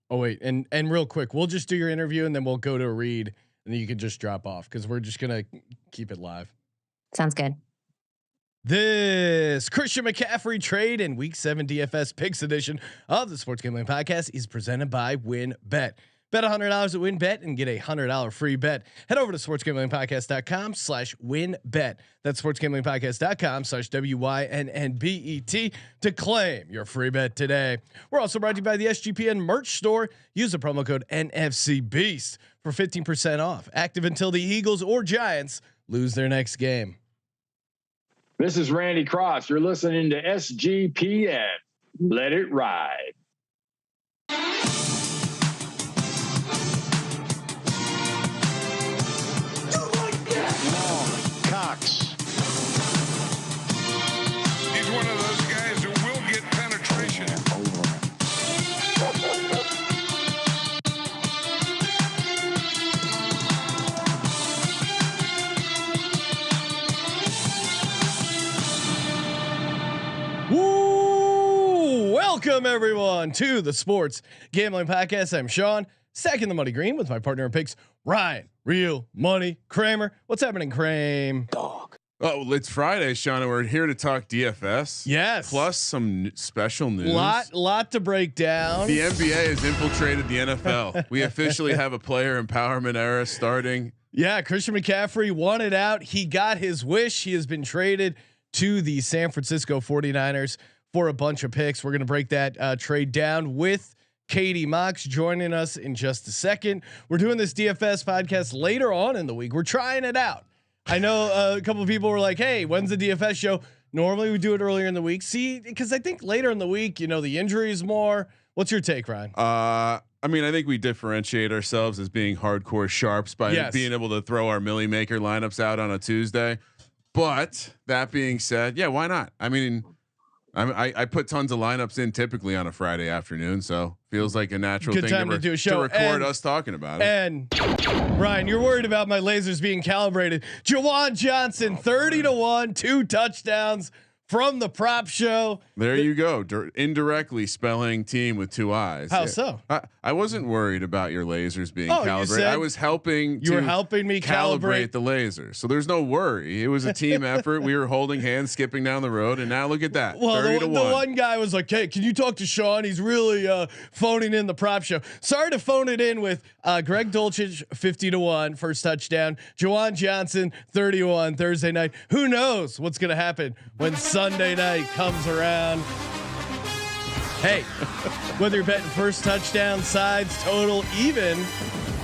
Oh wait, and real quick, we'll just do your interview and then we'll go to a read and then you can just drop off because we're just gonna keep it live. Sounds good. This Christian McCaffrey trade in Week 7 DFS Picks edition of the Sports Gambling Podcast is presented by WynnBet. Bet $100 at WynnBet and get a $100 free bet. Head over to sportsgamblingpodcast.com/WynnBet. That's sportsgamblingpodcast.com/WYNNBET to claim your free bet today. We're also brought to you by the SGPN merch store. Use the promo code NFCBeast for 15% off. Active until the Eagles or Giants lose their next game. This is Randy Cross. You're listening to SGPN. Let it ride. Cox. He's one of those guys who will get penetration. Woo! Welcome everyone to the Sports Gambling Podcast. I'm Sean, stacking the money green with my partner in picks, Ryan, Real Money Kramer. What's happening, Kramer? Dog. Oh, well, it's Friday, Sean, and we're here to talk DFS. Yes. Plus some special news. Lot to break down. The NBA has infiltrated the NFL. We officially have a player empowerment era starting. Yeah, Christian McCaffrey wanted out. He got his wish. He has been traded to the San Francisco 49ers for a bunch of picks. We're going to break that trade down with Katie Mox joining us in just a second. We're doing this DFS podcast later on in the week. We're trying it out. I know a couple of people were like, "Hey, when's the DFS show?" Normally we do it earlier in the week. See, because I think later in the week, the injuries more. What's your take, Ryan? I mean, I think we differentiate ourselves as being hardcore sharps by being able to throw our Millie Maker lineups out on a Tuesday. But that being said, yeah, why not? I mean, I put tons of lineups in typically on a Friday afternoon, so feels like a natural Good thing time to do a show. to record us talking about it. And Ryan, you're worried about my lasers being calibrated. Juwan Johnson, 30-1, 2 touchdowns from the prop show. There you go. Indirectly spelling team with 2 eyes. How so? I wasn't worried about your lasers being Oh, you calibrated. said I was helping. You were helping me calibrate the lasers. So there's no worry. It was a team effort. We were holding hands, skipping down the road, and now look at that. Well, the one guy was like, "Hey, can you talk to Sean? He's really phoning in the prop show." Sorry to phone it in with Greg Dulcich 50-1 first touchdown. Juwan Johnson 30-1 Thursday night. Who knows what's gonna happen when Sunday night comes around? Hey, whether you're betting first touchdown, sides, total, even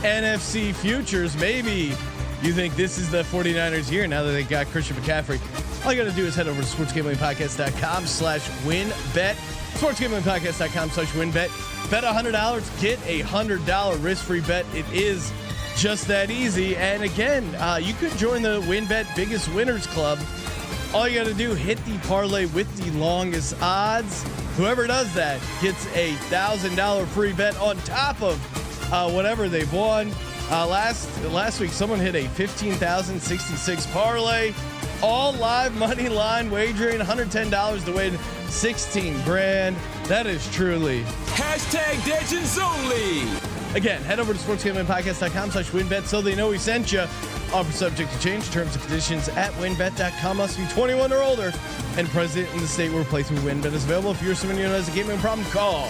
NFC futures, maybe you think this is the 49ers year now that they got Christian McCaffrey. All you got to do is head over to sportsgamblingpodcast.com/WynnBet. Sportsgamblingpodcast.com/WynnBet. Bet $100, get a $100 risk-free bet. It is just that easy. And again, you could join the WynnBet Biggest Winners Club. All you got to do, hit the parlay with the longest odds. Whoever does that gets a $1,000 free bet on top of whatever they've won. Last week, someone hit a 15,066 parlay, all live money line wagering, $110 to win 16 grand. That is truly #Legends only. Again, head over to sportsgamblingpodcast.com/WynnBet so they know we sent you. Offer subject to change. Terms and conditions at WynnBet.com. Must be 21 or older and present in the state where playthrough WynnBet is available. If you're someone who has a gambling problem, call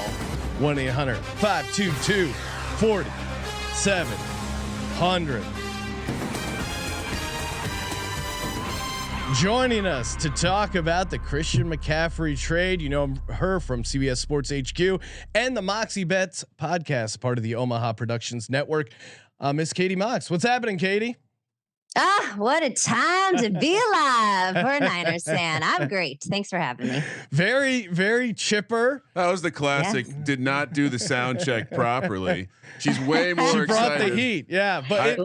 1-800-522-4700. Joining us to talk about the Christian McCaffrey trade, you know her from CBS Sports HQ and the Moxie Bets podcast, part of the Omaha Productions Network. Miss Katie Mox, what's happening, Katie? What a time to be alive for a Niners fan. I'm great. Thanks for having me. Very, very chipper. That was the classic. Yeah. Did not do the sound check properly. She's way more she brought excited. the heat. Yeah, but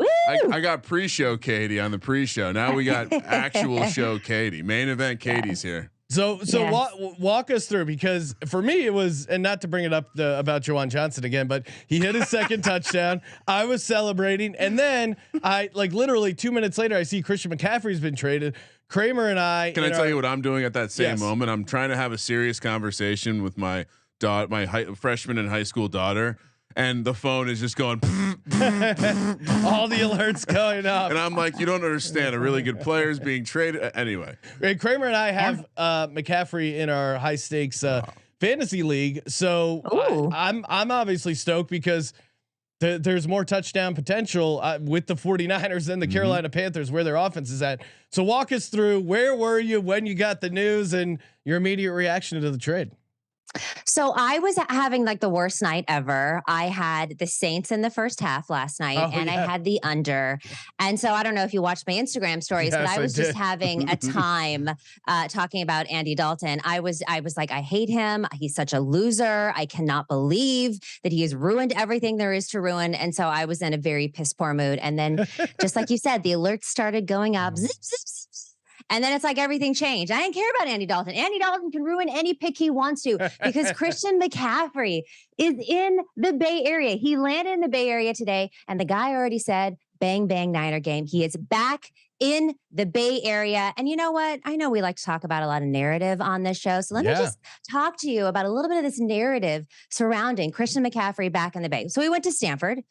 I got pre-show Katie on the pre-show. Now we got actual show Katie. Main event Katie's here. So yes. walk us through, because for me it was, and not to bring it up about Juwan Johnson again, but he hit his second touchdown. I was celebrating, and then I literally 2 minutes later I see Christian McCaffrey's been traded. Kramer and I. Can I tell you what I'm doing at that same moment? I'm trying to have a serious conversation with my freshman and high school daughter, and the phone is just going. All the alerts going up, and I'm like, you don't understand. A really good player is being traded anyway. Kramer and I have McCaffrey in our high stakes fantasy league, so I'm obviously stoked because there's more touchdown potential with the 49ers than the Carolina Panthers, where their offense is at. So walk us through, where were you when you got the news and your immediate reaction to the trade? So I was having like the worst night ever. I had the Saints in the first half last night, I had the under. And so I don't know if you watched my Instagram stories, but I was just having a time talking about Andy Dalton. I was like, I hate him. He's such a loser. I cannot believe that he has ruined everything there is to ruin. And so I was in a very piss poor mood. And then, just like you said, the alerts started going up. Zip, zip, zip. And then it's like everything changed. I didn't care about Andy Dalton. Andy Dalton can ruin any pick he wants to because Christian McCaffrey is in the Bay Area. He landed in the Bay Area today, and the guy already said, bang, bang, Niner game. He is back in the Bay Area. And you know what? I know we like to talk about a lot of narrative on this show. So let me just talk to you about a little bit of this narrative surrounding Christian McCaffrey back in the Bay. So he went to Stanford.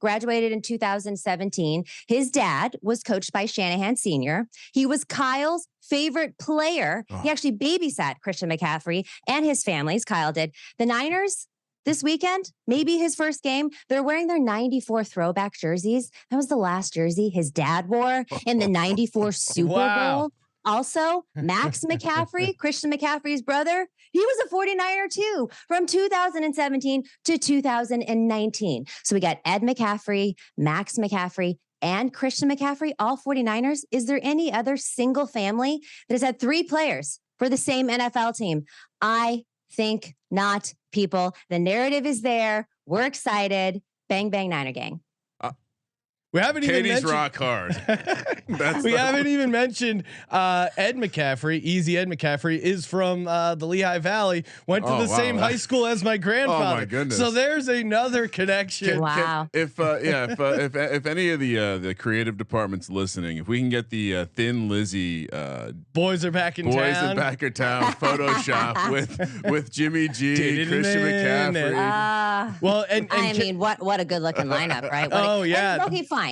Graduated in 2017. His dad was coached by Shanahan Sr. He was Kyle's favorite player. He actually babysat Christian McCaffrey and his families. Kyle did. The Niners, this weekend, maybe his first game, they're wearing their 94 throwback jerseys. That was the last jersey his dad wore in the 94 Super Bowl. Also, Max McCaffrey, Christian McCaffrey's brother, he was a 49er too from 2017 to 2019. So we got Ed McCaffrey, Max McCaffrey, and Christian McCaffrey, all 49ers. Is there any other single family that has had 3 players for the same NFL team? I think not, people. The narrative is there. We're excited. Bang, bang, Niner gang. We haven't Katie's even mentioned rock hard. We haven't even mentioned Ed McCaffrey. Easy Ed McCaffrey is from the Lehigh Valley. Went to the same high school as my grandfather. Oh my goodness! So there's another connection. Wow. If any of the creative departments listening, if we can get the Thin Lizzy boys are back in town Photoshop with Jimmy G, Christian McCaffrey. Well, and I mean, what a good looking lineup, right? Okay, fine.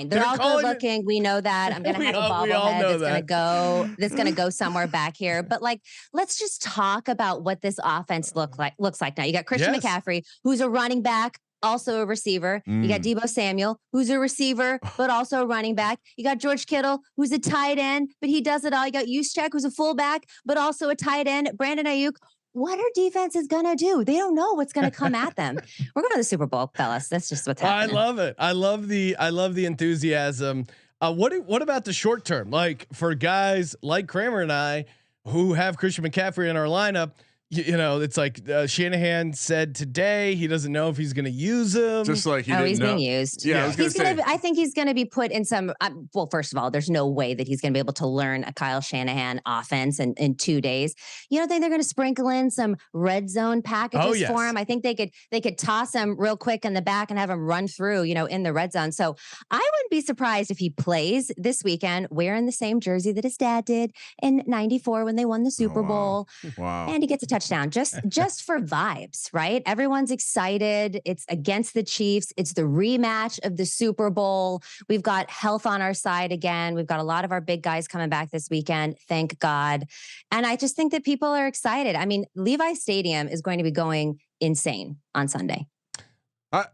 They're all good looking. We know that. I'm gonna have a bobblehead that's gonna go somewhere back here. But like, let's just talk about what this offense looks like now. You got Christian McCaffrey, who's a running back, also a receiver. You got Deebo Samuel, who's a receiver, but also a running back. You got George Kittle, who's a tight end, but he does it all. You got Juszczyk, who's a fullback, but also a tight end. Brandon Ayuk. What are defenses gonna do? They don't know what's gonna come at them. We're going to the Super Bowl, fellas. That's just what's happening. I love it. I love the enthusiasm. What about the short term? Like for guys like Kramer and I who have Christian McCaffrey in our lineup, you know, it's like Shanahan said today he doesn't know if he's going to use him. Just like he's being used. Yeah, I think he's going to be put in some. Well, first of all, there's no way that he's going to be able to learn a Kyle Shanahan offense in 2 days. You don't think they're going to sprinkle in some red zone packages for him? I think they could toss him real quick in the back and have him run through, in the red zone. So I wouldn't be surprised if he plays this weekend wearing the same jersey that his dad did in '94 when they won the Super Bowl. Wow. And he gets a touchdown just for vibes, right? Everyone's excited. It's against the Chiefs. It's the rematch of the Super Bowl. We've got health on our side again. We've got a lot of our big guys coming back this weekend. Thank God. And I just think that people are excited. I mean, Levi Stadium is going to be going insane on Sunday. All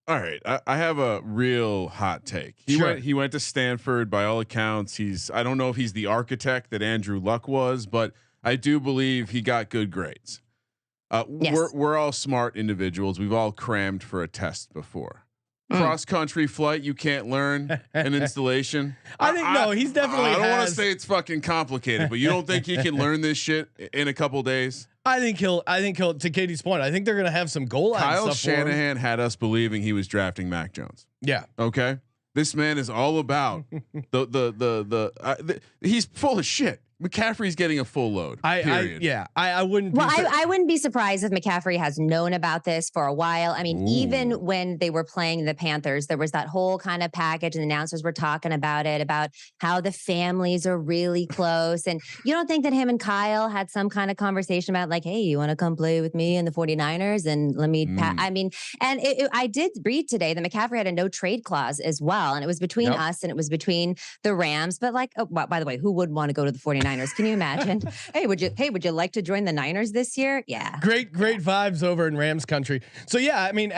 right. I have a real hot take. He went to Stanford by all accounts. I don't know if he's the architect that Andrew Luck was, but I do believe he got good grades. Yes. We're all smart individuals. We've all crammed for a test before. Cross country flight, you can't learn an installation. I think no, he's definitely. I don't want to say it's fucking complicated, but you don't think he can learn this shit in a couple days? I think he'll. To Katie's point, I think they're gonna have some goal line Kyle stuff Shanahan had us believing he was drafting Mac Jones. Yeah. Okay. This man is all about he's full of shit. McCaffrey's getting a full load. I wouldn't. Well, I wouldn't be surprised if McCaffrey has known about this for a while. I mean, even when they were playing the Panthers, there was that whole kind of package, and the announcers were talking about it, about how the families are really close. And you don't think that him and Kyle had some kind of conversation about like, hey, you want to come play with me and the 49ers? And let me, I mean, and I did read today that McCaffrey had a no trade clause as well. And it was between us and it was between the Rams. But like, by the way, who would want to go to the 49ers? Can you imagine? Hey, would you like to join the Niners this year? Yeah. Great vibes over in Rams country. So yeah, I mean,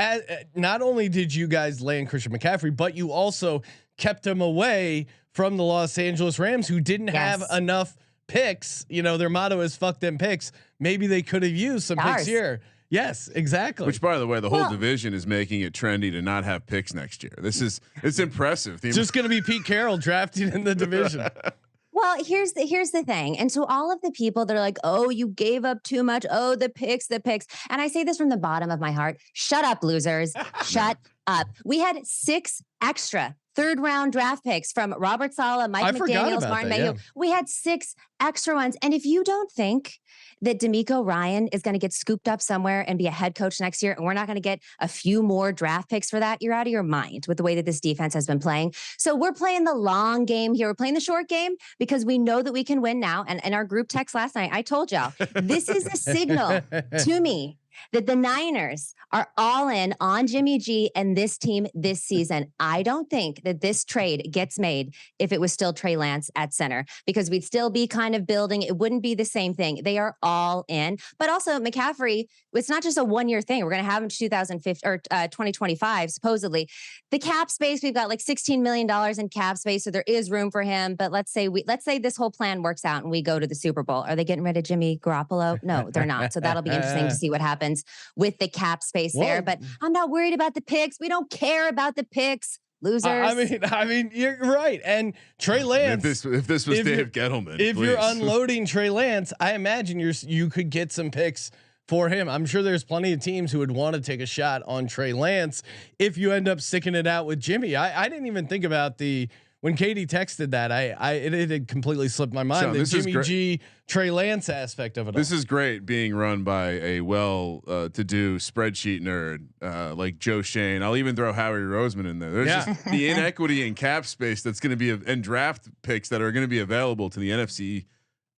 not only did you guys land Christian McCaffrey, but you also kept him away from the Los Angeles Rams, who didn't have enough picks. You know, their motto is "fuck them picks." Maybe they could have used some picks here. Yes, exactly. Which, by the way, the whole division is making it trendy to not have picks next year. It's impressive. It's just going to be Pete Carroll drafted in the division. Well, here's the thing. And so all of the people that are like, oh, you gave up too much. Oh, the picks. And I say this from the bottom of my heart. Shut up, losers. Shut up. We had 6 extra third-round draft picks from Robert Saleh, Mike McDaniels, Martin Mayhew. We had 6 extra ones. And if you don't think that DeMeco Ryan is going to get scooped up somewhere and be a head coach next year, and we're not going to get a few more draft picks for that, you're out of your mind with the way that this defense has been playing. So we're playing the long game here. We're playing the short game because we know that we can win now. And in our group text last night, I told y'all, this is a signal to me that the Niners are all in on Jimmy G and this team this season. I don't think that this trade gets made if it was still Trey Lance at center, because we'd still be kind of building. It wouldn't be the same thing. They are all in. But also McCaffrey, it's not just a one-year thing. We're going to have him 2025, supposedly. The cap space, we've got like $16 million in cap space, so there is room for him. But let's say this whole plan works out and we go to the Super Bowl. Are they getting rid of Jimmy Garoppolo? No, they're not. So that'll be interesting to see what happens with the cap space there. But I'm not worried about the picks. We don't care about the picks. Losers. I mean, you're right. And Trey Lance. If this was Dave Gettleman, if you're unloading Trey Lance, I imagine you could get some picks for him. I'm sure there's plenty of teams who would want to take a shot on Trey Lance if you end up sticking it out with Jimmy. I didn't even think about when Katie texted that. It had completely slipped my mind. The Jimmy G Trey Lance aspect of it. This is great being run by a well-to-do spreadsheet nerd like Joe Shane. I'll even throw Howie Roseman in there. There's just the inequity in cap space that's going to be and draft picks that are going to be available to the NFC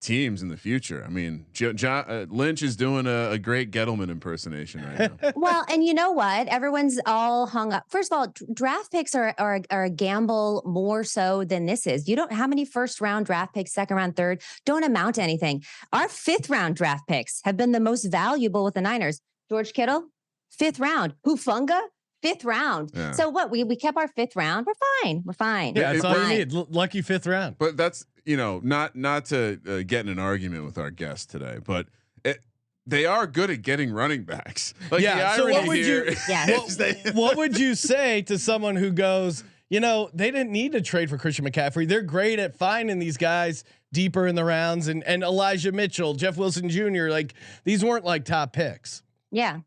teams in the future. I mean, Lynch is doing a great Gettleman impersonation right now. Well, and you know what? Everyone's all hung up. First of all, draft picks are a gamble more so than this is. You don't, how many first round draft picks, second round, third, don't amount to anything. Our 5th round draft picks have been the most valuable with the Niners. George Kittle, 5th round. Hufanga, 5th round. Yeah. So what? We kept our 5th round. We're fine. Yeah, that's all you need. Lucky 5th round. But that's, not to get in an argument with our guest today, but they are good at getting running backs. Like, so what would you say to someone who goes, they didn't need to trade for Christian McCaffrey. They're great at finding these guys deeper in the rounds, and Elijah Mitchell, Jeff Wilson Jr. Like, these weren't like top picks. Yeah.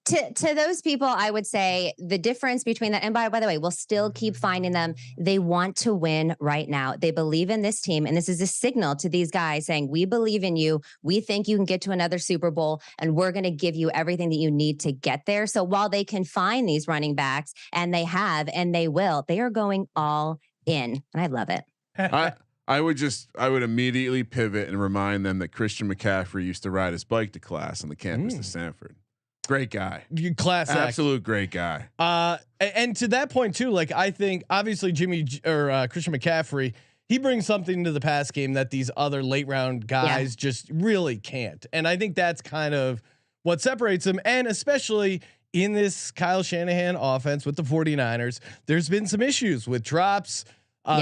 To those people, I would say the difference between that, and by the way, we'll still keep finding them. They want to win right now. They believe in this team. And this is a signal to these guys saying, we believe in you. We think you can get to another Super Bowl, and we're going to give you everything that you need to get there. So while they can find these running backs, and they have, and they will, they are going all in. And I love it. I would immediately pivot and remind them that Christian McCaffrey used to ride his bike to class on the campus of Sanford. Great guy. Class act. Absolute great guy. And to that point too, like, I think obviously Christian McCaffrey, he brings something to the pass game that these other late round guys just really can't. And I think that's kind of what separates him. And especially in this Kyle Shanahan offense with the 49ers, there's been some issues with drops.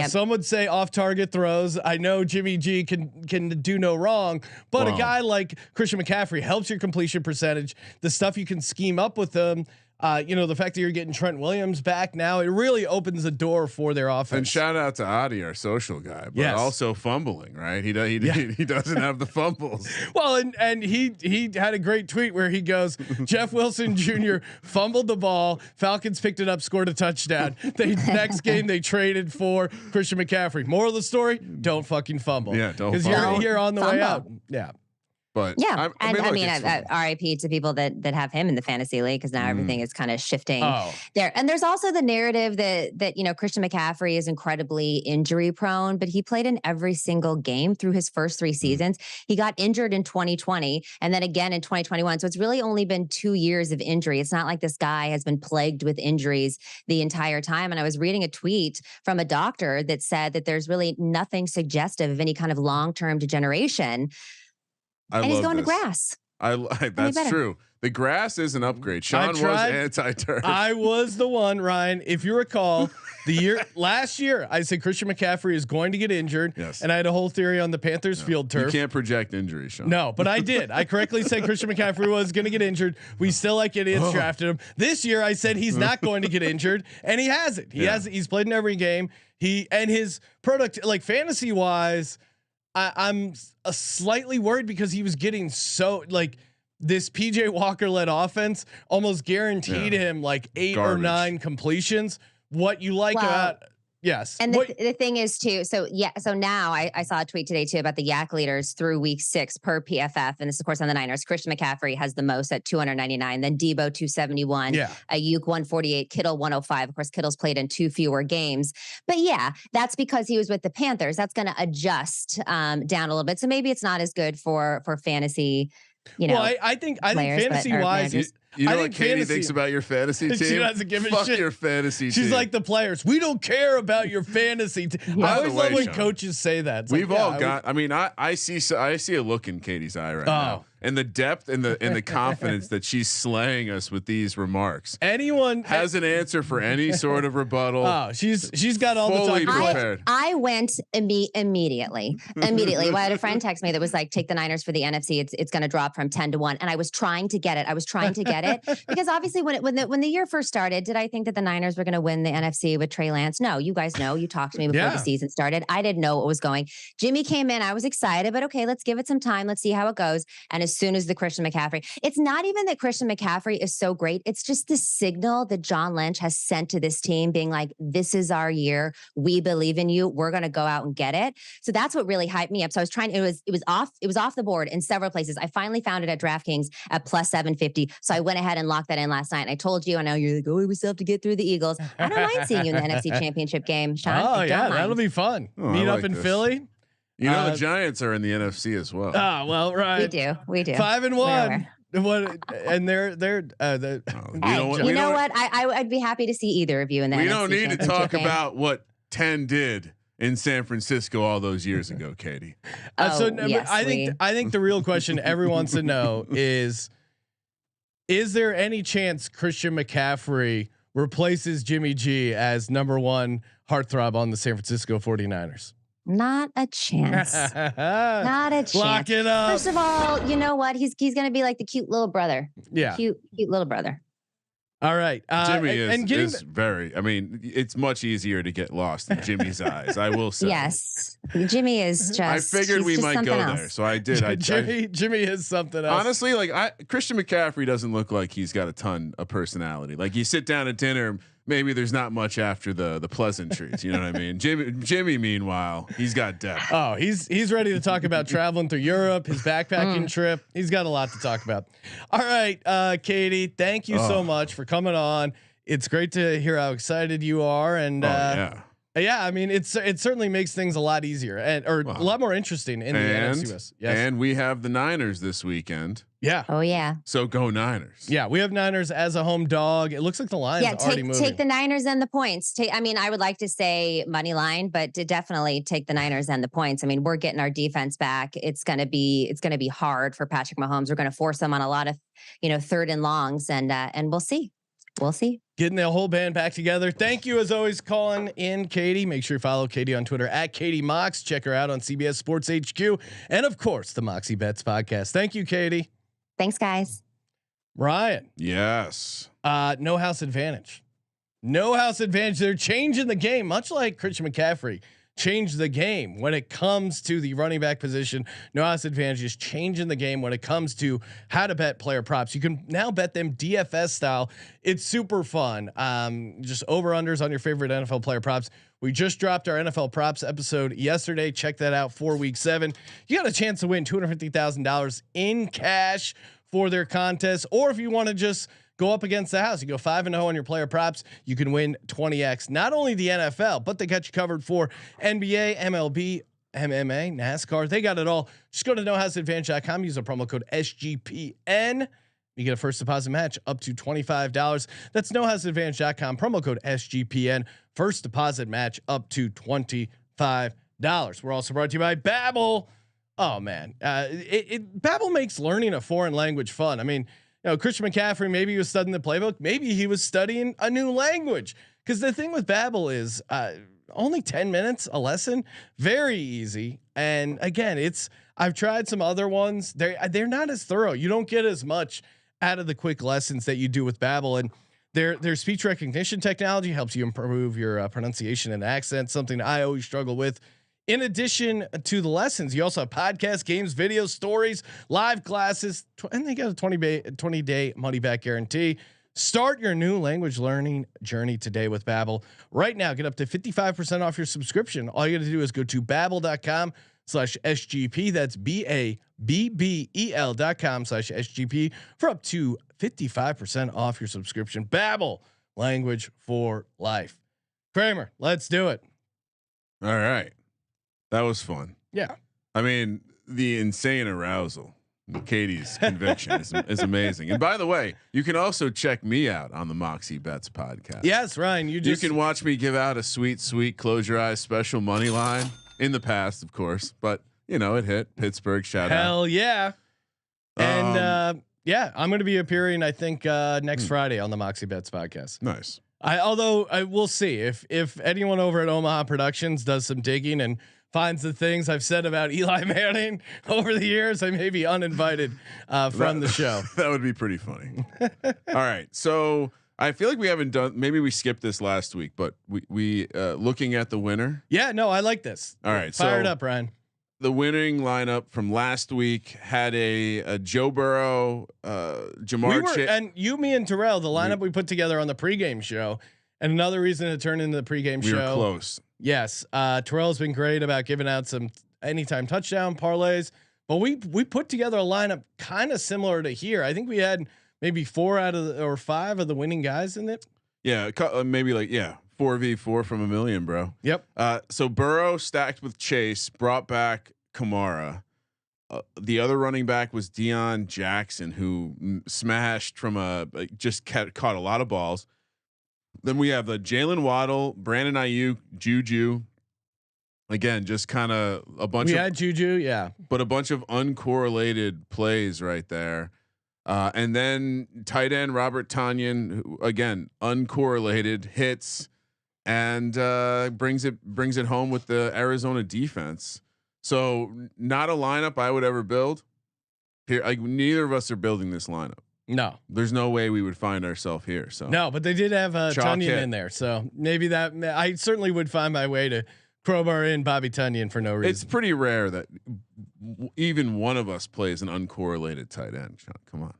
Some would say off target throws. I know Jimmy G can do no wrong, but a guy like Christian McCaffrey helps your completion percentage. The stuff you can scheme up with them. The fact that you're getting Trent Williams back now, it really opens the door for their offense. And shout out to Adi, our social guy, but also fumbling, right? He doesn't have the fumbles. Well, and he had a great tweet where he goes, Jeff Wilson Jr. fumbled the ball. Falcons picked it up, scored a touchdown. Next game they traded for Christian McCaffrey. Moral of the story: don't fucking fumble. Yeah, don't. Because you're on the way out. Yeah. But yeah, I mean, RIP to people that have him in the fantasy league, because now everything is kind of shifting there. And there's also the narrative that Christian McCaffrey is incredibly injury prone, but he played in every single game through his first 3 seasons. He got injured in 2020 and then again in 2021. So it's really only been 2 years of injury. It's not like this guy has been plagued with injuries the entire time. And I was reading a tweet from a doctor that said that there's really nothing suggestive of any kind of long-term degeneration. And he's going to grass. That's true. The grass is an upgrade. Sean was anti-turf. I was the one, Ryan. If you recall, last year, I said Christian McCaffrey is going to get injured. Yes. And I had a whole theory on the Panthers field turf. You can't project injuries, Sean. No, but I did. I correctly said Christian McCaffrey was going to get injured. We still like idiots drafted him. This year, I said he's not going to get injured, and he hasn't. He's played in every game. His product, like fantasy wise, I'm slightly worried because he was getting this PJ Walker led offense almost guaranteed him like 8 or 9 completions. What you like about yes. And the thing is too, so now I saw a tweet today too about the yak leaders through week 6 per PFF. And this of course on the Niners, Christian McCaffrey has the most at 299, then Debo 271, Ayuk 148, Kittle 105. Of course, Kittle's played in 2 fewer games, but that's because he was with the Panthers. That's going to adjust down a little bit. So maybe it's not as good for fantasy. I think fantasy wise, you know what Katie thinks about your fantasy team? She doesn't give a Fuck shit. Your fantasy team. She's like the players. We don't care about your fantasy team. I always love when coaches say that. It's we've all got. I mean, I see a look in Katie's eye right now, and the depth and the confidence that she's slaying us with these remarks. Anyone has an answer for any sort of rebuttal. Oh, she's got all fully the time prepared. I went immediately. Well, I had a friend text me that was like, "Take the Niners for the NFC. It's going to drop from 10 to 1," and I was trying to get it. Because obviously when the year first started, did I think that the Niners were going to win the NFC with Trey Lance? No, you guys know. You talked to me before the season started. I didn't know what was going. Jimmy came in. I was excited, but okay, let's give it some time. Let's see how it goes. And as soon as the Christian McCaffrey, it's not even that Christian McCaffrey is so great. It's just the signal that John Lynch has sent to this team being like, this is our year. We believe in you. We're going to go out and get it. So that's what really hyped me up. So I was trying, it was off the board in several places. I finally found it at DraftKings at plus 750. So I went ahead and locked that in last night. And I told you, I know you're like, oh, we still have to get through the Eagles. I don't mind seeing you in the NFC Championship game, Sean. Oh yeah, that'll be fun. Meet up in Philly. You know the Giants are in the NFC as well. Oh well, right. We do. 5-1. What? And they're you know what? I'd be happy to see either of you in the NFC. We don't need to talk about what 10 did in San Francisco all those years ago, Katie. I think the real question everyone wants to know is there any chance Christian McCaffrey replaces Jimmy G as number 1 heartthrob on the San Francisco 49ers? Not a chance. Not a chance. Lock it up. First of all, you know what? He's going to be like the cute little brother. Yeah. Cute little brother. All right. Jimmy is very, I mean, it's much easier to get lost in Jimmy's eyes. I will say. Yes. Jimmy is just, I figured we might go there. So I did. Jimmy is something else. Honestly, Christian McCaffrey doesn't look like he's got a ton of personality. Like you sit down at dinner, maybe there's not much after the pleasantries. You know what I mean? Jimmy, meanwhile, he's got depth. Oh, he's ready to talk about traveling through Europe, his backpacking trip. He's got a lot to talk about. All right, Katie, thank you so much for coming on. It's great to hear how excited you are, and yeah, I mean, it certainly makes things a lot easier a lot more interesting in the NFC West. Yes. And we have the Niners this weekend. Yeah. Oh yeah. So go Niners. Yeah, we have Niners as a home dog. It looks like the line is already moving. Take the Niners and the points. I would like to say money line, but to definitely take the Niners and the points. I mean, we're getting our defense back. It's gonna be hard for Patrick Mahomes. We're gonna force them on a lot of 3rd and longs, and we'll see. We'll see. Getting the whole band back together. Thank you as always, calling in Katie. Make sure you follow Katie on Twitter at Katie Mox. Check her out on CBS Sports HQ, and of course the Moxie Bets podcast. Thank you, Katie. Thanks, guys. Ryan. Yes. No house advantage. No house advantage. They're changing the game, much like Christian McCaffrey changed the game when it comes to the running back position. No house advantage is changing the game when it comes to how to bet player props. You can now bet them DFS style. It's super fun. Just over unders on your favorite NFL player props. We just dropped our NFL props episode yesterday. Check that out for week 7. You got a chance to win $250,000 in cash for their contest. Or if you want to just go up against the house, you go 5-0 on your player props, you can win 20x. Not only the NFL, but they got you covered for NBA, MLB, MMA, NASCAR. They got it all. Just go to nohouseadvantage.com. Use the promo code SGPN. You get a first deposit match up to $25. That's nohouseadvantage.com. Promo code SGPN. First deposit match up to $25. We're also brought to you by Babbel. Oh man, Babbel makes learning a foreign language fun. I mean, you know, Christian McCaffrey, maybe he was studying the playbook. Maybe he was studying a new language. Because the thing with Babbel is only 10 minutes a lesson, very easy. And again, I've tried some other ones. They're not as thorough. You don't get as much out of the quick lessons that you do with Babbel. And their speech recognition technology helps you improve your pronunciation and accent. Something I always struggle with. In addition to the lessons, you also have podcasts, games, videos, stories, live classes, and they got a 20-day money back guarantee. Start your new language learning journey today with Babbel. Right now, get up to 55% off your subscription. All you got to do is go to babbel.com/SGP. That's BABBEL.com/SGP for up to 55% off your subscription. Babbel, language for life. Kramer, let's do it. All right. That was fun. Yeah. I mean, the insane arousal, Katie's conviction is amazing. And by the way, you can also check me out on the Moxie Bets podcast. Yes, Ryan, you can watch me give out a sweet close your eyes special money line in the past, of course, but you know, it hit Pittsburgh. Shout out. Hell yeah. And yeah, I'm going to be appearing, I think, next Friday on the Moxie Bets podcast. Nice. Although I will see if anyone over at Omaha Productions does some digging and finds the things I've said about Eli Manning over the years, I may be uninvited from the show. That would be pretty funny. All right. So I feel like we haven't done, maybe we skipped this last week, but we looking at the winner. Yeah, no, I like this. All right. Fire it up, Ryan. The winning lineup from last week had a Joe Burrow, Jamar and you, me, and Terrell, the lineup we put together on the pregame show, and another reason to turn into the pregame show. We were close. Yes, Terrell's been great about giving out some anytime touchdown parlays, but we put together a lineup kind of similar to here. I think we had maybe 4 out of or 5 of the winning guys in it. Yeah, maybe 4v4 from a million, bro. Yep. So Burrow stacked with Chase, brought back Kamara. The other running back was Deion Jackson, who smashed from caught a lot of balls. Then we have the Jalen Waddle, Brandon Ayuk, Juju. Again, just kind of a bunch. We had Juju, yeah, but a bunch of uncorrelated plays right there. And then tight end Robert Tonyan, who, again, uncorrelated hits, and brings it home with the Arizona defense. So not a lineup I would ever build. Here, neither of us are building this lineup. No, there's no way we would find ourselves here. So no, but they did have Tonyan in there, so maybe that I certainly would find my way to crowbar in Bobby Tonyan for no reason. It's pretty rare that even one of us plays an uncorrelated tight end. Sean, come on,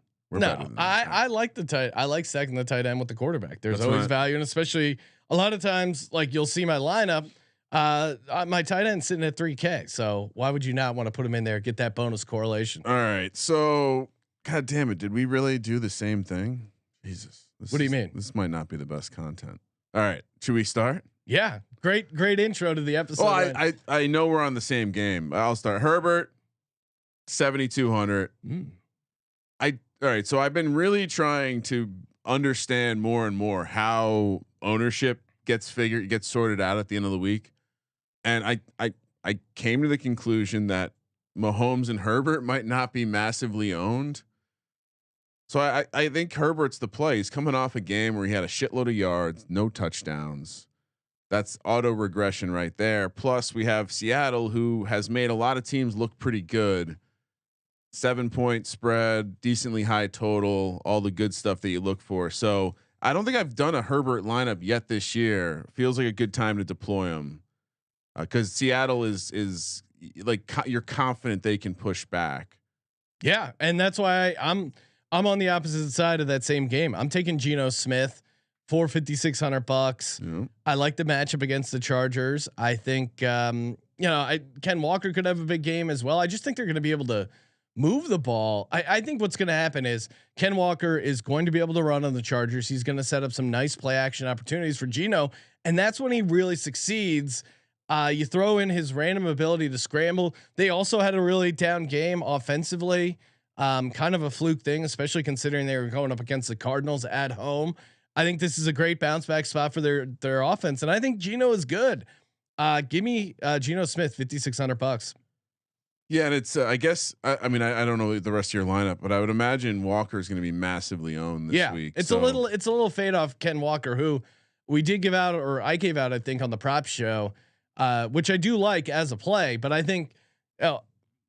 I like the tight. I like stacking the tight end with the quarterback. There's always value, and especially a lot of times, like you'll see my lineup. My tight end sitting at 3K, so why would you not want to put him in there? Get that bonus correlation. All right, so. God damn it! Did we really do the same thing? Jesus. What do you mean? This might not be the best content. All right, should we start? Yeah, great intro to the episode. Well, I know we're on the same game. I'll start. Herbert, 7,200. All right. So I've been really trying to understand more and more how ownership gets sorted out at the end of the week, and I came to the conclusion that Mahomes and Herbert might not be massively owned. So I think Herbert's the play. He's coming off a game where he had a shitload of yards, no touchdowns. That's auto regression right there. Plus we have Seattle, who has made a lot of teams look pretty good. 7-point spread, decently high total, all the good stuff that you look for. So I don't think I've done a Herbert lineup yet this year. Feels like a good time to deploy him because Seattle is like you're confident they can push back. Yeah, and that's why I'm on the opposite side of that same game. I'm taking Geno Smith for $5,600. Yeah. I like the matchup against the Chargers. I think Ken Walker could have a big game as well. I just think they're going to be able to move the ball. I think what's going to happen is Ken Walker is going to be able to run on the Chargers. He's going to set up some nice play action opportunities for Geno, and that's when he really succeeds. You throw in his random ability to scramble. They also had a really down game offensively, kind of a fluke thing, especially considering they were going up against the Cardinals at home. I think this is a great bounce back spot for their offense, and I think Geno is good. Give me Geno Smith, $5,600. Yeah, and it's I guess I mean I don't know the rest of your lineup, but I would imagine Walker is going to be massively owned this week. It's a little fade off Ken Walker, who we did give out, or I gave out, I think, on the prop show. Which I do like as a play, but I think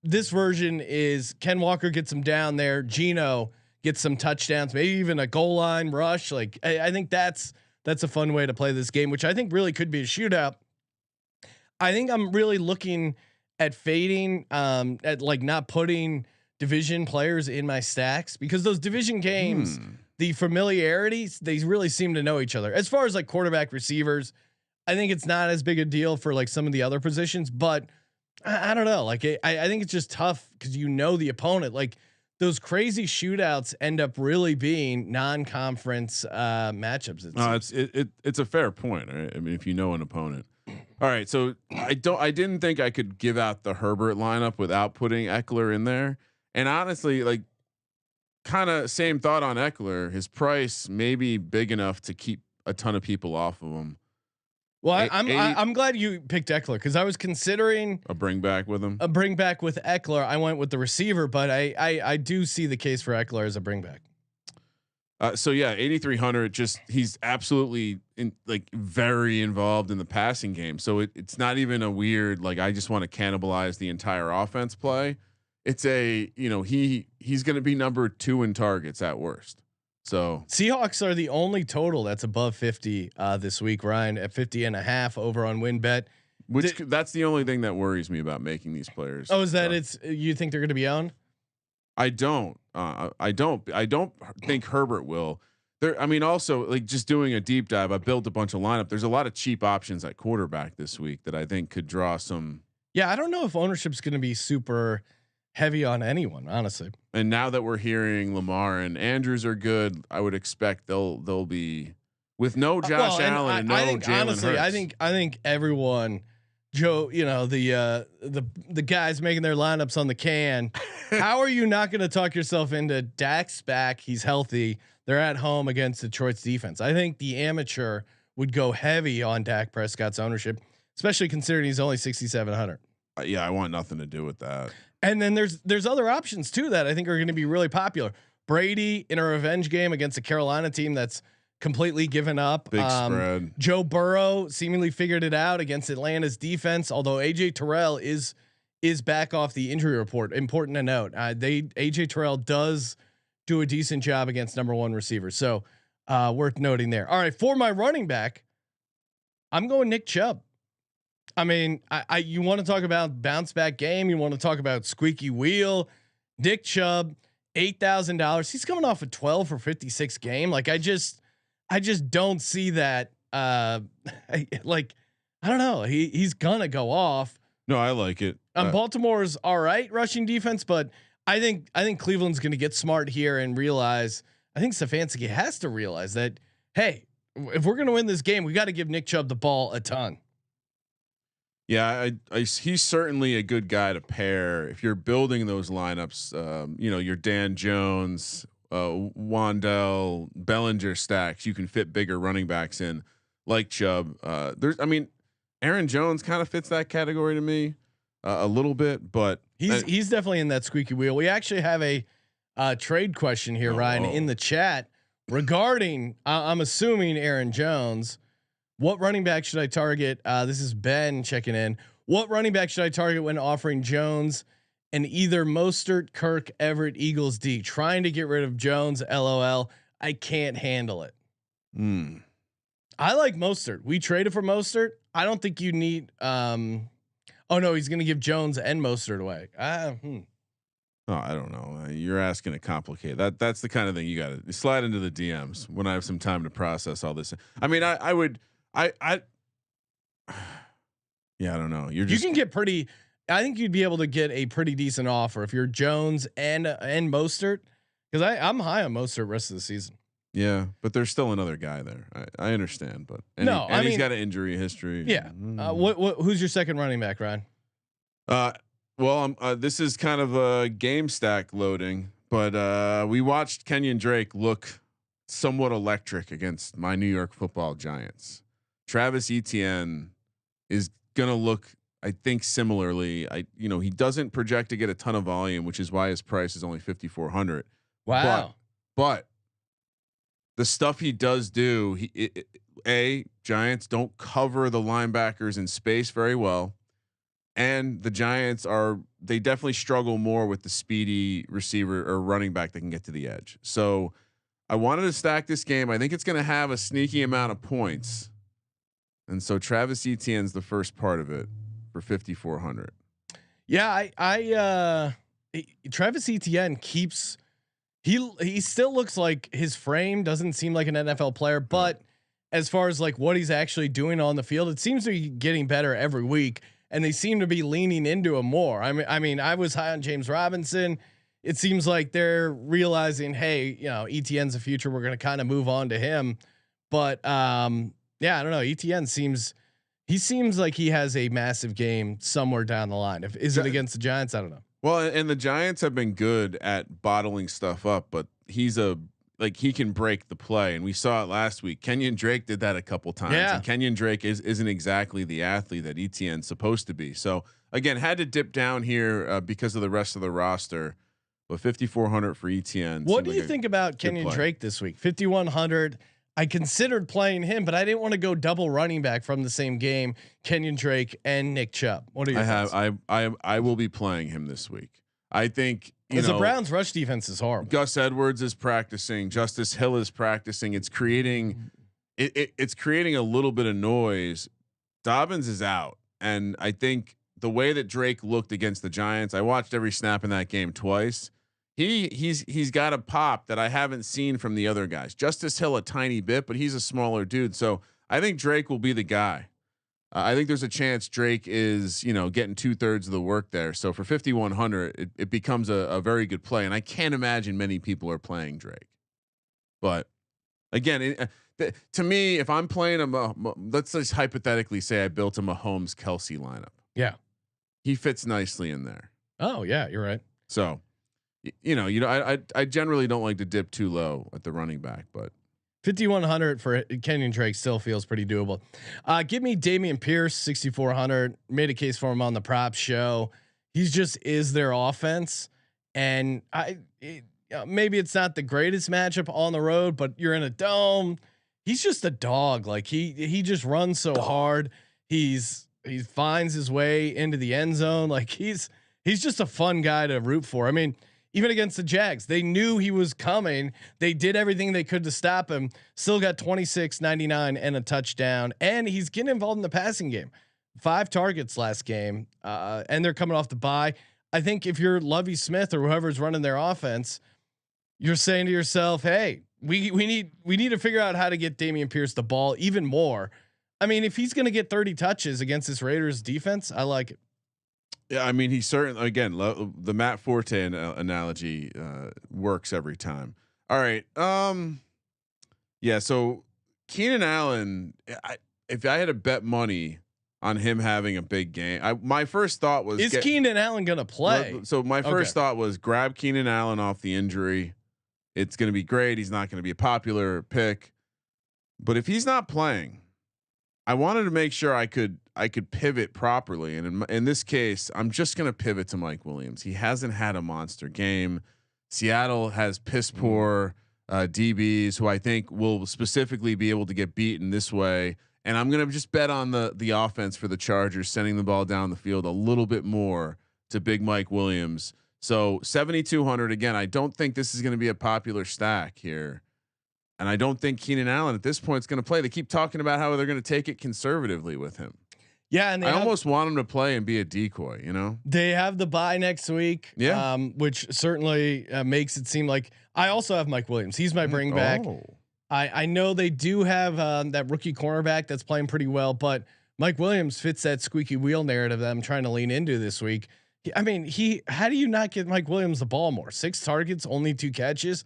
this version is Ken Walker gets him down there. Geno gets some touchdowns, maybe even a goal line rush. Like I think that's a fun way to play this game, which I think really could be a shootout. I think I'm really looking at fading, at like not putting division players in my stacks because those division games, the familiarities, they really seem to know each other. As far as like quarterback, receivers, I think it's not as big a deal for like some of the other positions, but I don't know. Like I think it's just tough because the opponent. Like those crazy shootouts end up really being non-conference matchups. It's a fair point. Right? I mean, if you know an opponent. All right, so I didn't think I could give out the Herbert lineup without putting Eckler in there. And honestly, like kind of same thought on Eckler. His price may be big enough to keep a ton of people off of him. Well, I'm glad you picked Eckler because I was considering a bring back with him. A bring back with Eckler. I went with the receiver, but I do see the case for Eckler as a bring back. So yeah, 8,300. Just he's absolutely very involved in the passing game. So it's not even a weird like I just want to cannibalize the entire offense play. It's he's going to be number 2 in targets at worst. So Seahawks are the only total that's above 50 this week, Ryan, at 50.5 over on WynnBet. That's the only thing that worries me about making these players. Oh, is that you think they're going to be owned? I don't think Herbert will. I mean, also like just doing a deep dive, I built a bunch of lineup. There's a lot of cheap options at quarterback this week that I think could draw some. Yeah, I don't know if ownership's going to be super heavy on anyone, honestly. And now that we're hearing Lamar and Andrews are good, I would expect they'll be with no Josh Allen and no Jalen Hurts. I think everyone, Joe, the guys making their lineups on the can. How are you not going to talk yourself into Dak's back? He's healthy. They're at home against Detroit's defense. I think the amateur would go heavy on Dak Prescott's ownership, especially considering he's only 6,700. Yeah, I want nothing to do with that. And then there's other options too that I think are going to be really popular. Brady in a revenge game against a Carolina team that's completely given up. Big spread. Joe Burrow seemingly figured it out against Atlanta's defense, although AJ Terrell is back off the injury report. Important to note. AJ Terrell does do a decent job against number 1 receivers. So worth noting there. All right, for my running back, I'm going Nick Chubb. I mean, you want to talk about bounce back game. You want to talk about squeaky wheel. Nick Chubb, $8,000. He's coming off a 12 for 56 game. Like I just don't see that. I don't know. He's gonna go off. No, I like it. Baltimore's all right rushing defense, but I think Cleveland's gonna get smart here and realize. I think Stefanski has to realize that. Hey, if we're gonna win this game, we got to give Nick Chubb the ball a ton. Yeah, he's certainly a good guy to pair if you're building those lineups. Your Dan Jones, Wandell, Bellinger stacks. You can fit bigger running backs in, like Chubb. Aaron Jones kind of fits that category to me a little bit, but he's definitely in that squeaky wheel. We actually have a trade question here, Ryan, in the chat regarding. I'm assuming Aaron Jones. What running back should I target? This is Ben checking in. What running back should I target when offering Jones and either Mostert, Kirk, Everett, Eagles D. Trying to get rid of Jones. LOL. I can't handle it. I like Mostert. We traded for Mostert. I don't think you need. Oh no, he's going to give Jones and Mostert away. Oh, I don't know. You're asking to complicate that. That's the kind of thing you got to slide into the DMs when I have some time to process all this. I mean, I would. Yeah, I don't know. You can get pretty. I think you'd be able to get a pretty decent offer if you're Jones and Mostert, because I'm high on Mostert rest of the season. Yeah, but there's still another guy there. I understand, but he's got an injury history. Yeah. Who's your second running back, Ryan? Well, this is kind of a game stack loading, but we watched Kenyon Drake look somewhat electric against my New York Football Giants. Travis Etienne is gonna look, I think, similarly. He doesn't project to get a ton of volume, which is why his price is only 5,400. Wow. But the stuff he does do, Giants don't cover the linebackers in space very well. And the Giants they definitely struggle more with the speedy receiver or running back that can get to the edge. So I wanted to stack this game. I think it's going to have a sneaky amount of points. And so Travis Etienne's the first part of it for 5,400. Yeah. Travis Etienne keeps, he still looks like his frame doesn't seem like an NFL player, but as far as like what he's actually doing on the field, it seems to be getting better every week. And they seem to be leaning into him more. I mean, I was high on James Robinson. It seems like they're realizing, hey, Etienne's the future. We're going to kind of move on to him. But I don't know. Etienne seems like he has a massive game somewhere down the line. Is it against the Giants? I don't know. Well, and the Giants have been good at bottling stuff up, but he can break the play, and we saw it last week. Kenyon Drake did that a couple times. Yeah. And Kenyon Drake isn't exactly the athlete that Etienne's supposed to be. So again, had to dip down here because of the rest of the roster. But 5,400 for Etienne. What do you think about Kenyon Drake this week? 5,100. I considered playing him, but I didn't want to go double running back from the same game. Kenyon Drake and Nick Chubb. What are your thoughts? I will be playing him this week. I think the Browns rush defense is horrible. Gus Edwards is practicing. Justice Hill is practicing. It's creating a little bit of noise. Dobbins is out, and I think the way that Drake looked against the Giants, I watched every snap in that game twice. He's got a pop that I haven't seen from the other guys. Justice Hill a tiny bit, but he's a smaller dude. So I think Drake will be the guy. I think there's a chance Drake is, getting 2/3 of the work there. So for 5,100, it becomes a very good play. And I can't imagine many people are playing Drake. But again, to me, if I'm playing him, let's just hypothetically say I built a Mahomes Kelsey lineup. Yeah, he fits nicely in there. Oh yeah, you're right. So, I generally don't like to dip too low at the running back, but 5,100 for Kenyon Drake still feels pretty doable. Give me Damian Pierce 6,400. Made a case for him on the prop show. He's just is their offense, and maybe it's not the greatest matchup on the road, but you're in a dome. He's just a dog. Like he just runs so hard. He finds his way into the end zone. Like he's just a fun guy to root for. I mean, even against the Jags, they knew he was coming. They did everything they could to stop him. Still got 26, 99 and a touchdown. And he's getting involved in the passing game. 5 targets last game. And they're coming off the bye. I think if you're Lovie Smith or whoever's running their offense, you're saying to yourself, hey, we need to figure out how to get Damian Pierce the ball even more. I mean, if he's going to get 30 touches against this Raiders defense, I like it. Yeah, I mean, he certainly, again, the Matt Forte analogy works every time. All right. Yeah. So Keenan Allen, if I had to bet money on him having a big game, my first thought was, is Keenan Allen going to play? So my first thought was grab Keenan Allen off the injury. It's going to be great. He's not going to be a popular pick, but if he's not playing, I wanted to make sure I could pivot properly. And in this case, I'm just going to pivot to Mike Williams. He hasn't had a monster game. Seattle has piss poor DBs who I think will specifically be able to get beaten this way. And I'm going to just bet on the offense for the Chargers, sending the ball down the field a little bit more to Big Mike Williams. So 7,200 again. I don't think this is going to be a popular stack here. And I don't think Keenan Allen at this point is going to play. They keep talking about how they're going to take it conservatively with him. Yeah, and I almost want him to play and be a decoy. They have the bye next week. Yeah, which certainly makes it seem like I also have Mike Williams. He's my bring back. I know they do have that rookie cornerback that's playing pretty well, but Mike Williams fits that squeaky wheel narrative that I'm trying to lean into this week. How do you not get Mike Williams the ball more? 6 targets, only 2 catches.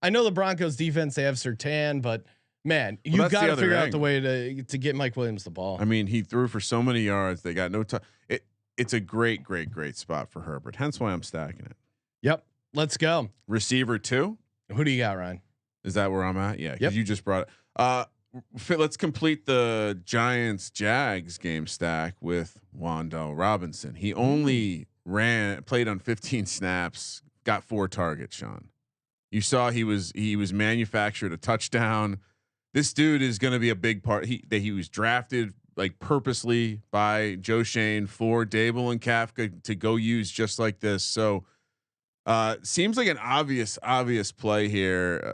I know the Broncos defense, they have Surtain, but man, you've got to figure out the way to get Mike Williams the ball. He threw for so many yards. They got no time. It's a great spot for Herbert. Hence why I'm stacking it. Yep. Let's go. Receiver 2. Who do you got, Ryan? Is that where I'm at? Yeah. Yep. You just brought it. Let's complete the Giants Jags game stack with Wan'Dale Robinson. He only played on 15 snaps, got 4 targets, Sean. You saw he was manufactured a touchdown. This dude is going to be a big part. He was drafted like purposely by Joe Shane for Dable and Kafka to go use just like this. So seems like an obvious play here.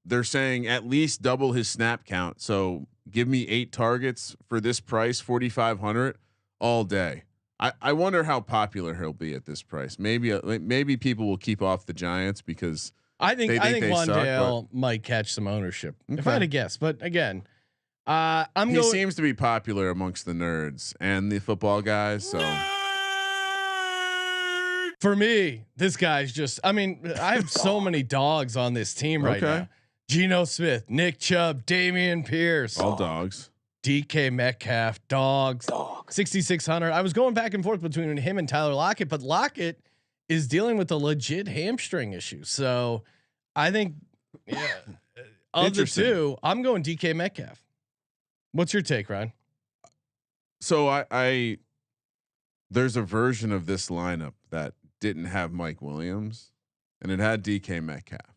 They're saying at least double his snap count. So give me 8 targets for this price, 4,500 all day. I wonder how popular he'll be at this price. Maybe people will keep off the Giants because I think Wan'Dale might catch some ownership if I had to guess. But again, he seems to be popular amongst the nerds and the football guys. So for me, this guy's just. I have so many dogs on this team right now. Geno Smith, Nick Chubb, Dameon Pierce, all dogs. DK Metcalf, dogs. 6,600. I was going back and forth between him and Tyler Lockett, but Lockett is dealing with a legit hamstring issue. So I think, of the two, I'm going DK Metcalf. What's your take, Ryan? So I there's a version of this lineup that didn't have Mike Williams, and it had DK Metcalf,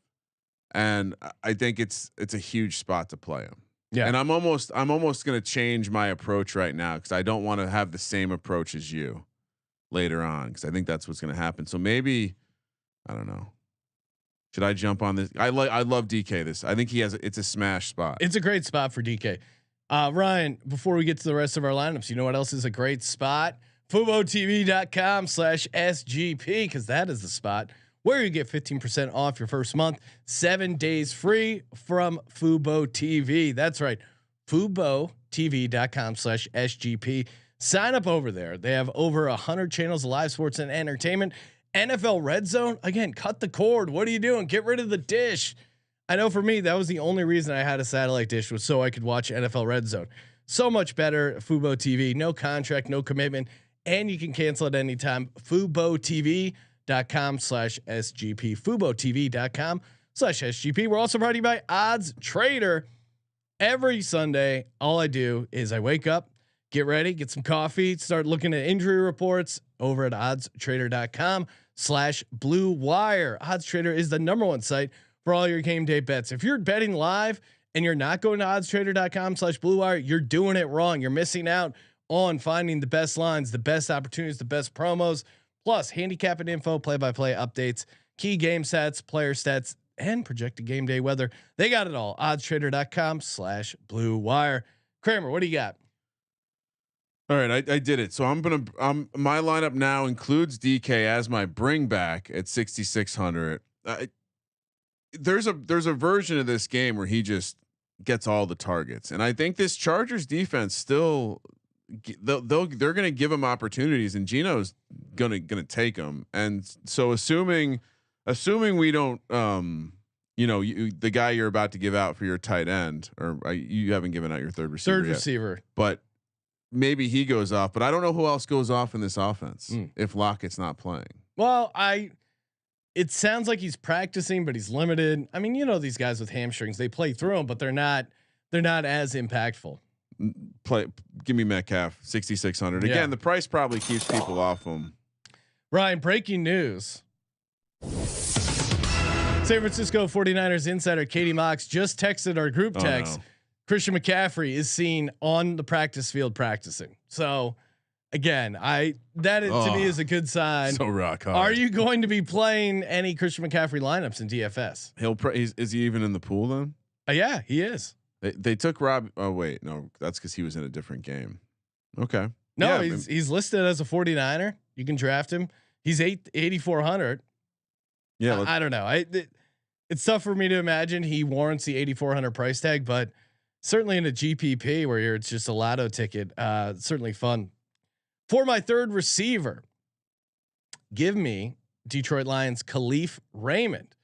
and I think it's a huge spot to play him. Yeah, and I'm almost going to change my approach right now because I don't want to have the same approach as you later on because I think that's what's going to happen. So maybe I don't know. Should I jump on this? I love DK. I think it's a smash spot. It's a great spot for DK. Ryan, before we get to the rest of our lineups, you know what else is a great spot? FuboTV.com/SGP because that is the spot where you get 15% off your first month, 7 days free from Fubo TV. That's right. FuboTV.com/SGP. Sign up over there. They have over 100 channels of live sports and entertainment. NFL Red Zone. Again, cut the cord. What are you doing? Get rid of the dish. I know for me, that was the only reason I had a satellite dish was so I could watch NFL Red Zone. So much better. Fubo TV. No contract, no commitment. And you can cancel at any time. FuboTV.com/SGP. FuboTV.com/SGP. We're also brought to you by Odds Trader. Every Sunday, all I do is I wake up, get ready, get some coffee, start looking at injury reports over at oddstrader.com/Blue Wire. Odds Trader is the #1 site for all your game day bets. If you're betting live and you're not going to oddstrader.com/Blue Wire, you're doing it wrong. You're missing out on finding the best lines, the best opportunities, the best promos, plus handicapping info, play-by-play updates, key game sets, player stats, and projected game day weather. They got it all. oddstrader.com/Blue Wire. Kramer, what do you got? All right, I did it. So my lineup now includes DK as my bring back at 6,600. There's a version of this game where he just gets all the targets, and I think this Chargers defense still they're going to give him opportunities, and Geno's gonna take them. And so assuming we don't, the guy you're about to give out for your tight end, or you haven't given out your third receiver, but maybe he goes off. But I don't know who else goes off in this offense if Lockett's not playing. Well, it sounds like he's practicing, but he's limited. I mean, these guys with hamstrings, they play through them, but they're not as impactful. Give me Metcalf 6,600 again. The price probably keeps people off him. Ryan, breaking news. San Francisco 49ers insider Katie Mox just texted our group text. Christian McCaffrey is seen on the practice field practicing. So again, to me is a good sign. So rock hard. Are you going to be playing any Christian McCaffrey lineups in DFS? Is he even in the pool then? Yeah, he is. They took Rob. Oh wait, no, that's because he was in a different game. Okay. No, he's listed as a 49er. You can draft him. He's 8,400. Yeah, I don't know. It's tough for me to imagine he warrants the 8,400 price tag, but certainly in a GPP where it's just a lotto ticket, certainly fun. For my third receiver, give me Detroit Lions Khalif Raymond.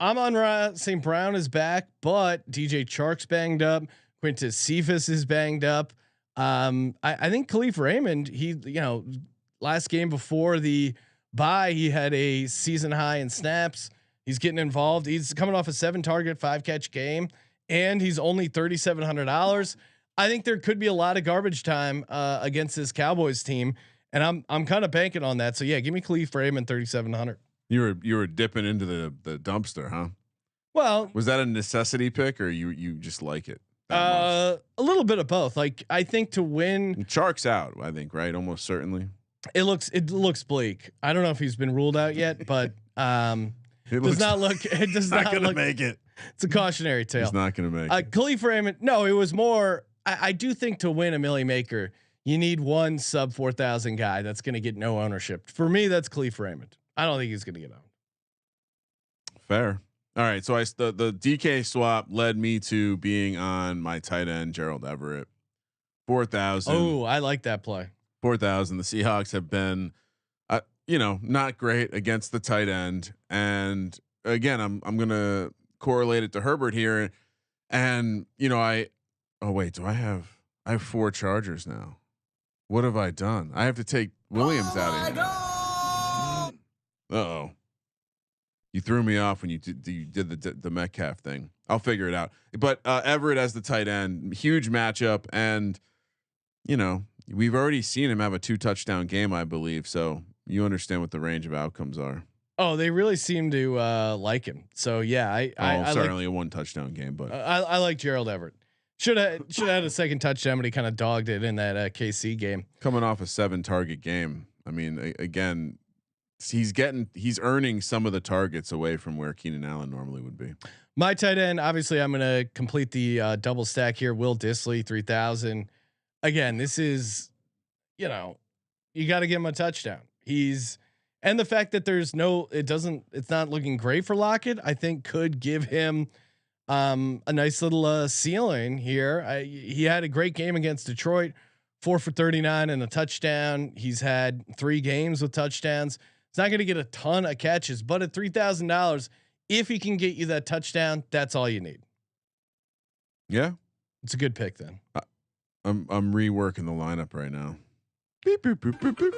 Amon-Ra St. Brown is back, but DJ Chark's banged up. Quintus Cephas is banged up. I think Khalif Raymond, last game before the bye, he had a season high in snaps. He's getting involved. He's coming off a 7-target, 5-catch game, and he's only $3,700. I think there could be a lot of garbage time against this Cowboys team, and I'm kind of banking on that. So yeah, give me Khalif Raymond 3,700. You were dipping into the dumpster, huh? Well, was that a necessity pick or you just like it? A little bit of both. Like I think to win, Chark's out. I think right, almost certainly. It looks bleak. I don't know if he's been ruled out yet, but it does not look. It does not gonna look, make it. It's a cautionary tale. He's not going to make it. Khalif Raymond. No, it was more. I do think to win a Millie Maker, you need one sub 4,000 guy that's going to get no ownership. For me, that's Khalif Raymond. I don't think he's going to get owned. Fair. All right. So the DK swap led me to being on my tight end, Gerald Everett, 4,000. Oh, I like that play. 4,000. The Seahawks have been, not great against the tight end. And again, I'm going to correlate it to Herbert here. And, I have 4 Chargers now. What have I done? I have to take Williams out of here. Uh-oh. You threw me off when you did the Metcalf thing. I'll figure it out. But Everett as the tight end, huge matchup. And, we've already seen him have a 2-touchdown game, I believe. So you understand what the range of outcomes are. Oh, they really seem to like him. So yeah, I certainly a 1-touchdown game, but I like Gerald Everett. Should have had a second touchdown, but he kind of dogged it in that KC game. Coming off a 7-target game. I mean, again, he's earning some of the targets away from where Keenan Allen normally would be. My tight end, obviously, I'm going to complete the double stack here. Will Dissly, 3,000. Again, this is, you got to give him a touchdown. And the fact that it's not looking great for Lockett, I think could give him a nice little ceiling here. He had a great game against Detroit, 4 for 39 and a touchdown. He's had 3 games with touchdowns. He's not going to get a ton of catches, but at $3,000, if he can get you that touchdown, that's all you need. Yeah, it's a good pick then. I'm reworking the lineup right now. Beep, boop, boop, boop, boop.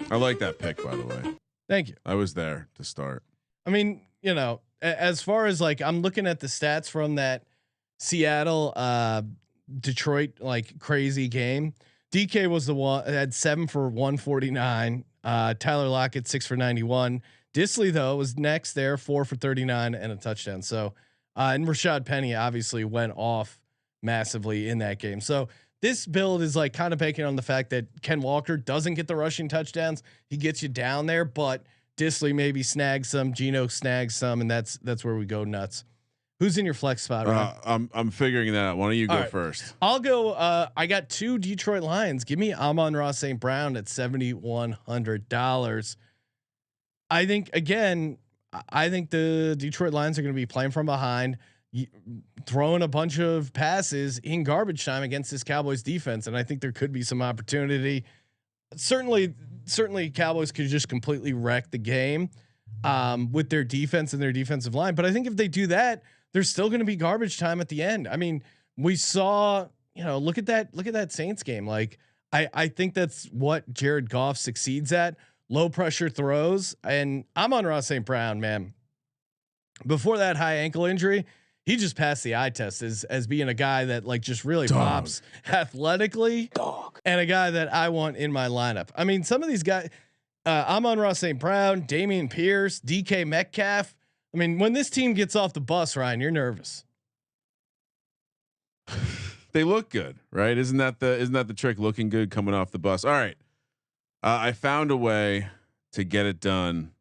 I like that pick, by the way. Thank you. I was there to start. I mean, as far as I'm looking at the stats from that Seattle, Detroit, crazy game. DK was the one that had 7 for 149. Tyler Lockett 6 for 91. Dissly though was next there, 4 for 39 and a touchdown. So, and Rashad Penny obviously went off massively in that game. So this build is kind of banking on the fact that Ken Walker doesn't get the rushing touchdowns. He gets you down there, but Dissly maybe snags some, Geno snags some, and that's where we go nuts. Who's in your flex spot? Right? I'm figuring that out. Why don't you go first? I'll go. I got 2 Detroit Lions. Give me Amon-Ra St. Brown at $7,100. I think the Detroit Lions are going to be playing from behind, throwing a bunch of passes in garbage time against this Cowboys defense, and I think there could be some opportunity. Certainly Cowboys could just completely wreck the game with their defense and their defensive line. But I think if they do that, there's still going to be garbage time at the end. I mean, we saw, look at that Saints game. I think that's what Jared Goff succeeds at: low pressure throws. And Amon-Ra St. Brown, man, before that high ankle injury, he just passed the eye test as being a guy that just really pops athletically, and a guy that I want in my lineup. I mean, some of these guys, Amon-Ra St. Brown, Dameon Pierce, DK Metcalf. I mean, when this team gets off the bus, Ryan, you're nervous. they look good, right? Isn't that the trick? Looking good coming off the bus. All right. I found a way to get it done.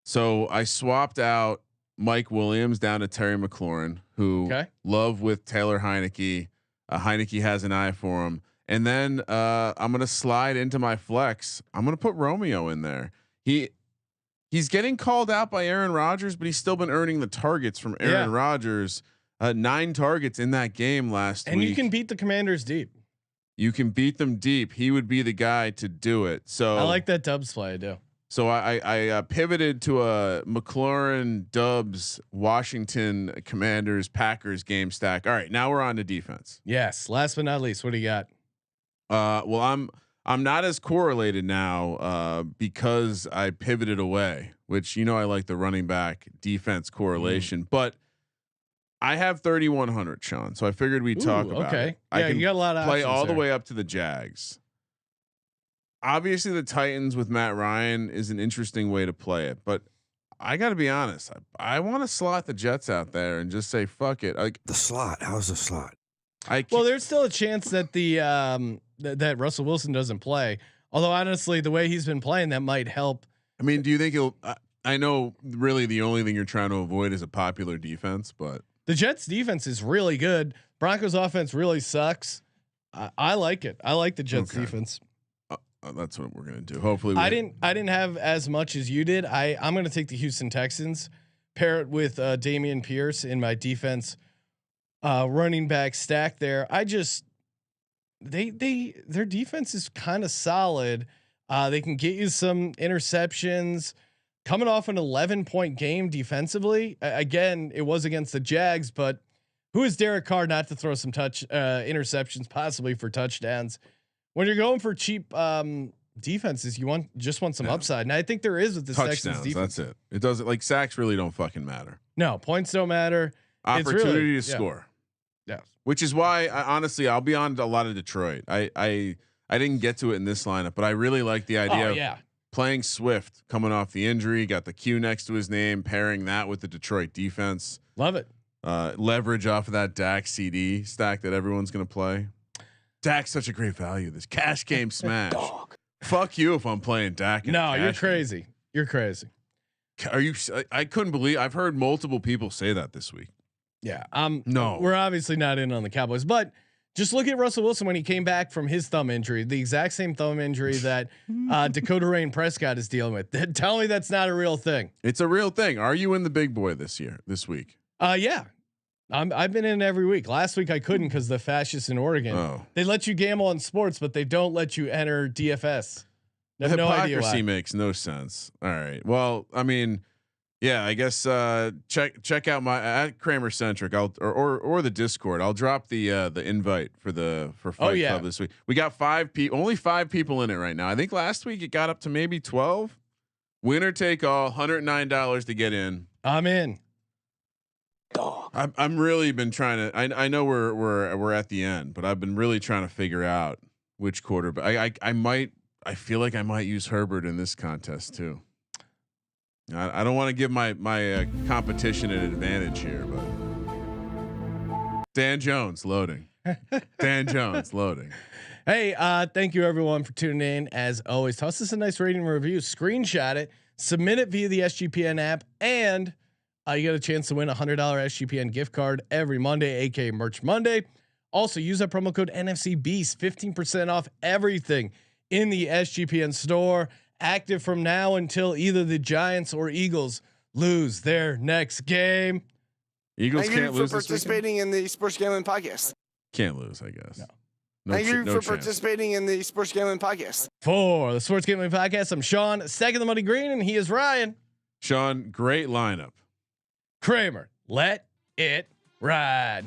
So I swapped out Mike Williams down to Terry McLaurin, who love with Taylor Heineke. Heineke has an eye for him. And then I'm going to slide into my flex. I'm going to put Romeo in there. He's getting called out by Aaron Rodgers, but he's still been earning the targets from Aaron Rodgers. 9 targets in that game last week. And you can beat the Commanders deep. You can beat them deep. He would be the guy to do it. So I like that Dubs play. I do. So I pivoted to a McLaurin, Dubs, Washington Commanders, Packers game stack. All right, now we're on to defense. Yes. Last but not least, what do you got? Well, I'm not as correlated now because I pivoted away, which I like the running back defense correlation, but I have 3,100, Sean. So I figured we'd talk about it. Yeah, you got a lot of play all there. The way up to the Jags. Obviously, the Titans with Matt Ryan is an interesting way to play it, but I got to be honest. I want to slot the Jets out there and just say fuck it. Like the slot. How's the slot? Well, there's still a chance that that Russell Wilson doesn't play. Although honestly, the way he's been playing, that might help. I mean, do you think he'll? I know really the only thing you're trying to avoid is a popular defense, but the Jets defense is really good. Broncos offense really sucks. I like it. I like the Jets defense. That's what we're gonna do. Hopefully, I didn't have as much as you did. I'm gonna take the Houston Texans, pair it with Dameon Pierce in my defense running back stack there. Their defense is kind of solid. They can get you some interceptions. Coming off an 11-point game defensively, again, it was against the Jags, but who is Derek Carr not to throw some interceptions, possibly for touchdowns? When you're going for cheap defenses, you just want some upside, and I think there is with the Texans defense. That's it. It doesn't like sacks really don't fucking matter. No, points don't matter. Opportunity to score. Yeah. Which is why honestly I'll be on a lot of Detroit. I didn't get to it in this lineup, but I really like the idea of playing Swift coming off the injury, got the Q next to his name, pairing that with the Detroit defense. Love it. Leverage off of that Dak CD stack that everyone's going to play. Dak's such a great value. This cash game smash. Fuck you if I'm playing Dak. No, you're crazy. Game. You're crazy. Are you? I couldn't believe. I've heard multiple people say that this week. Yeah. No, we're obviously not in on the Cowboys, but just look at Russell Wilson when he came back from his thumb injury, the exact same thumb injury that Dakota Rain Prescott is dealing with. Tell me that's not a real thing. It's a real thing. Are you in the big boy this week? Yeah. I've been in every week. Last week I couldn't because the fascists in Oregon, they let you gamble on sports, but they don't let you enter DFS. The hypocrisy makes no sense. All right. Well, I mean, yeah, I guess check out my at Kramer Centric. Or the Discord. I'll drop the invite for Fight Club this week. We got 5 people, only 5 people in it right now. I think last week it got up to maybe 12. Winner take all, $109 to get in. I'm in. I'm really been trying to. I know we're at the end, but I've been really trying to figure out which quarterback. I feel like I might use Herbert in this contest too. I don't want to give my competition an advantage here, but Dan Jones loading. Dan Jones loading. Hey, thank you everyone for tuning in. As always, toss us a nice rating and review. Screenshot it, submit it via the SGPN app, and you get a chance to win a $100 SGPN gift card every Monday, aka Merch Monday. Also, use that promo code NFC Beast, 15% off everything in the SGPN store. Active from now until either the Giants or Eagles lose their next game. Eagles Thank can't you lose for participating in the Sports Gambling Podcast. Can't lose, I guess. No. Thank you for participating in the Sports Gambling Podcast. For the Sports Gambling Podcast, I'm Sean, second the money green, and he is Ryan. Sean, great lineup. Kramer, let it ride.